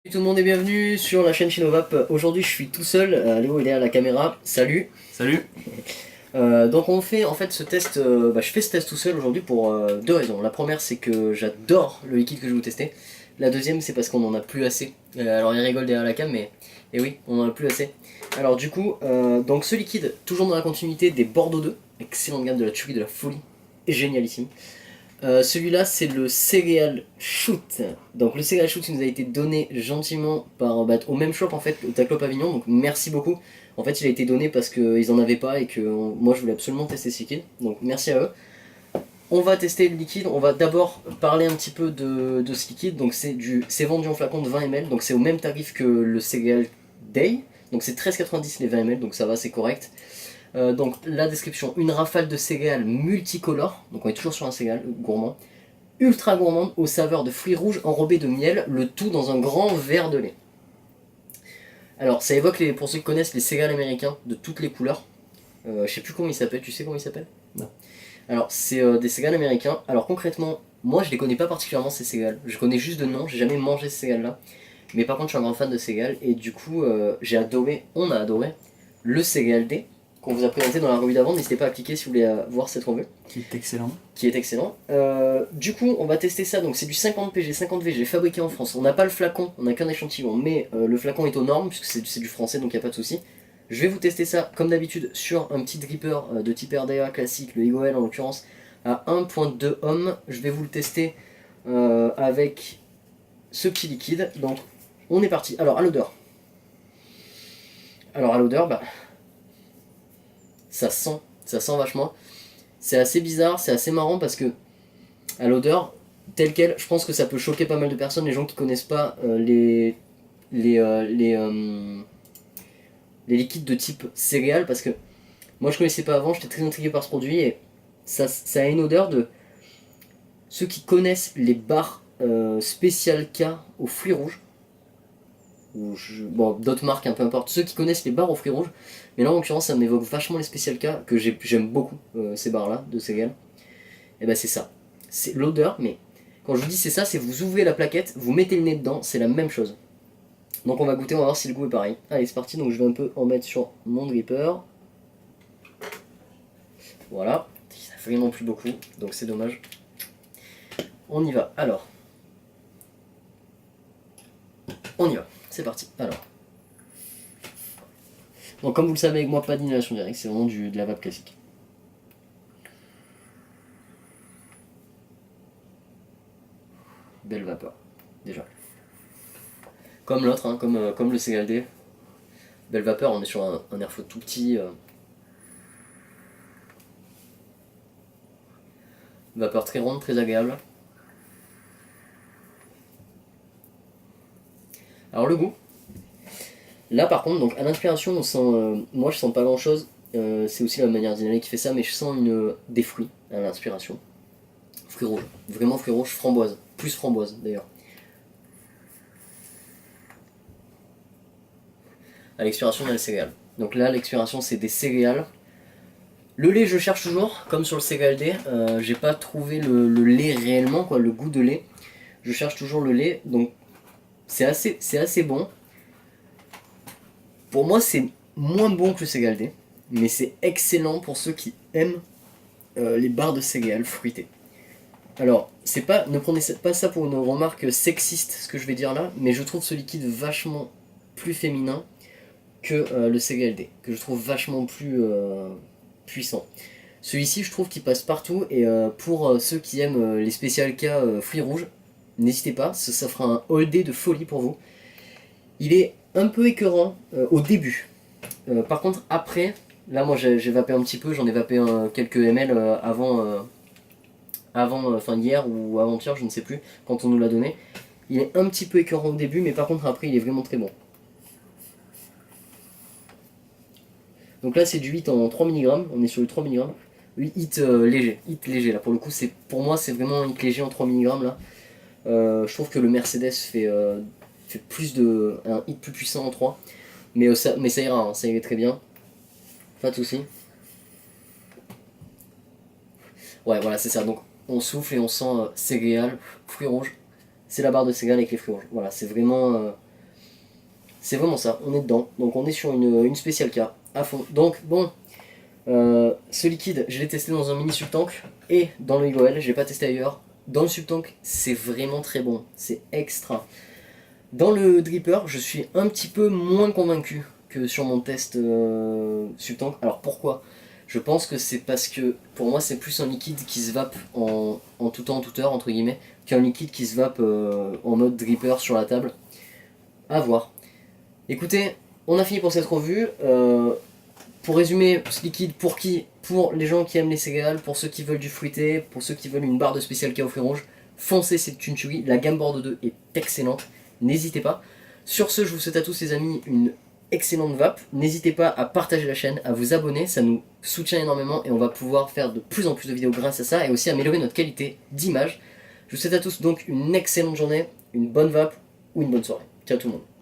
Salut tout le monde et bienvenue sur la chaîne Chinovap. Aujourd'hui je suis tout seul, Léo il est à la caméra, salut. Salut. Donc on fait en fait ce test, je fais ce test tout seul aujourd'hui pour deux raisons. La première c'est que j'adore le liquide que je vais vous tester. La deuxième c'est parce qu'on en a plus assez. Alors il rigole derrière la cam mais et oui on en a plus assez. Alors du coup donc ce liquide toujours dans la continuité des Bordeaux 2, excellente gamme de la tuerie de la folie, génialissime. Celui-là c'est le Cereal Shoot. Donc le Cereal Shoot il nous a été donné gentiment par, au même shop en fait, au Taclop Avignon, donc merci beaucoup. En fait il a été donné parce qu'ils en avaient pas et que moi je voulais absolument tester ce liquide, donc merci à eux. On va tester le liquide, on va d'abord parler un petit peu de ce liquide. Donc c'est vendu en flacon de 20 ml, donc c'est au même tarif que le Cereal Day. Donc c'est 13,90 les 20 ml, donc ça va, c'est correct. Donc la description, une rafale de céréales multicolores, donc on est toujours sur un céréal gourmand, ultra gourmande aux saveurs de fruits rouges enrobés de miel, le tout dans un grand verre de lait. Alors ça évoque, pour ceux qui connaissent, les céréales américains de toutes les couleurs. Je sais plus comment ils s'appellent, tu sais comment ils s'appellent? Non. Alors c'est des céréales américains. Alors concrètement, moi je les connais pas particulièrement ces céréales. Je connais juste de nom, j'ai jamais mangé ces céréales là. Mais par contre je suis un grand fan de céréales et du coup j'ai adoré, on a adoré le céréal D qu'on vous a présenté dans la revue d'avant. N'hésitez pas à cliquer si vous voulez voir cette revue. Qui est excellent. Qui est excellent. Du coup, on va tester ça. Donc, c'est du 50 PG, 50 VG, fabriqué en France. On n'a pas le flacon, on n'a qu'un échantillon, mais le flacon est aux normes, puisque c'est du français, donc il n'y a pas de souci. Je vais vous tester ça, comme d'habitude, sur un petit dripper de type RDA classique, le Egoel en l'occurrence, à 1.2 ohm. Je vais vous le tester avec ce petit liquide. Donc, on est parti. Alors, à l'odeur. Alors, à l'odeur, ça sent vachement. C'est assez bizarre, c'est assez marrant parce que à l'odeur, telle quelle, je pense que ça peut choquer pas mal de personnes, les gens qui connaissent pas les, euh, les, euh, les liquides de type céréales, parce que moi je connaissais pas avant, j'étais très intrigué par ce produit et ça a une odeur de ceux qui connaissent les bars Special K aux fruits rouges, bon, d'autres marques, peu importe, ceux qui connaissent les bars aux fruits rouges, mais là en l'occurrence ça m'évoque vachement les Special K, que j'aime beaucoup, ces bars là de céréales, et ben c'est ça. C'est l'odeur, mais quand je vous dis c'est ça, c'est vous ouvrez la plaquette, vous mettez le nez dedans, c'est la même chose. Donc on va goûter, on va voir si le goût est pareil. Allez, c'est parti, donc je vais un peu en mettre sur mon dripper. Voilà, ça fait vraiment plus beaucoup, donc c'est dommage. On y va, alors. On y va, c'est parti, alors. Donc comme vous le savez avec moi, pas d'inhalation directe, c'est vraiment de la vape classique. Belle vapeur, déjà. Comme l'autre, hein, comme le CLD. Belle vapeur, on est sur un airflow tout petit. Vapeur très ronde, très agréable. Alors le goût. Là par contre, donc à l'inspiration, on sent, moi je sens pas grand chose. C'est aussi la manière d'inhaler qui fait ça, mais je sens des fruits à l'inspiration. Fruits rouges, vraiment fruits rouges, framboise, plus framboise d'ailleurs. À l'expiration, on a les céréales. Donc là, l'expiration, c'est des céréales. Le lait, je cherche toujours, comme sur le céréal D. J'ai pas trouvé le lait réellement, quoi, le goût de lait. Je cherche toujours le lait, donc c'est assez bon. Pour moi, c'est moins bon que le céréal D, mais c'est excellent pour ceux qui aiment les barres de céréales fruitées. Alors, ne prenez pas ça pour une remarque sexiste, ce que je vais dire là, mais je trouve ce liquide vachement plus féminin que le CGLD, que je trouve vachement plus puissant. Celui-ci, je trouve qu'il passe partout, et pour ceux qui aiment les spécial cas fruits rouges, n'hésitez pas, ça fera un all day de folie pour vous. Il est un peu écœurant au début. Par contre, après, là moi j'ai vapé un petit peu, j'en ai vapé quelques ml enfin hier ou avant-hier, je ne sais plus, quand on nous l'a donné. Il est un petit peu écœurant au début, mais par contre après il est vraiment très bon. Donc là c'est du hit en 3 mg, on est sur le 3 mg. Oui, hit léger là pour le coup, pour moi c'est vraiment un hit léger en 3 mg là. Je trouve que le Mercedes fait un hit plus puissant en 3, mais ça ira, hein, ça irait très bien, pas de soucis. Ouais voilà c'est ça, donc on souffle et on sent céréales, fruits rouges, c'est la barre de céréales avec les fruits rouges, voilà c'est vraiment C'est vraiment ça, on est dedans. Donc on est sur une spéciale K à fond. Donc bon, ce liquide, je l'ai testé dans un mini Subtank et dans le Eagle, je l'ai pas testé ailleurs. Dans le Subtank, c'est vraiment très bon, c'est extra. Dans le Dripper, je suis un petit peu moins convaincu que sur mon test Subtank. Alors pourquoi? Je pense que c'est parce que pour moi c'est plus un liquide qui se vape en tout temps, en toute heure, entre guillemets, qu'un liquide qui se vape en mode Dripper sur la table. À voir. Écoutez, on a fini pour cette revue. Pour résumer, ce liquide, pour qui? Pour les gens qui aiment les céréales, pour ceux qui veulent du fruité, pour ceux qui veulent une barre de spécial K au fruits rouges, foncez, c'est une tuerie. La gamme Bordeaux 2 est excellente, n'hésitez pas. Sur ce, je vous souhaite à tous les amis une excellente vape. N'hésitez pas à partager la chaîne, à vous abonner, ça nous soutient énormément et on va pouvoir faire de plus en plus de vidéos grâce à ça et aussi améliorer notre qualité d'image. Je vous souhaite à tous donc une excellente journée, une bonne vape ou une bonne soirée. Ciao tout le monde.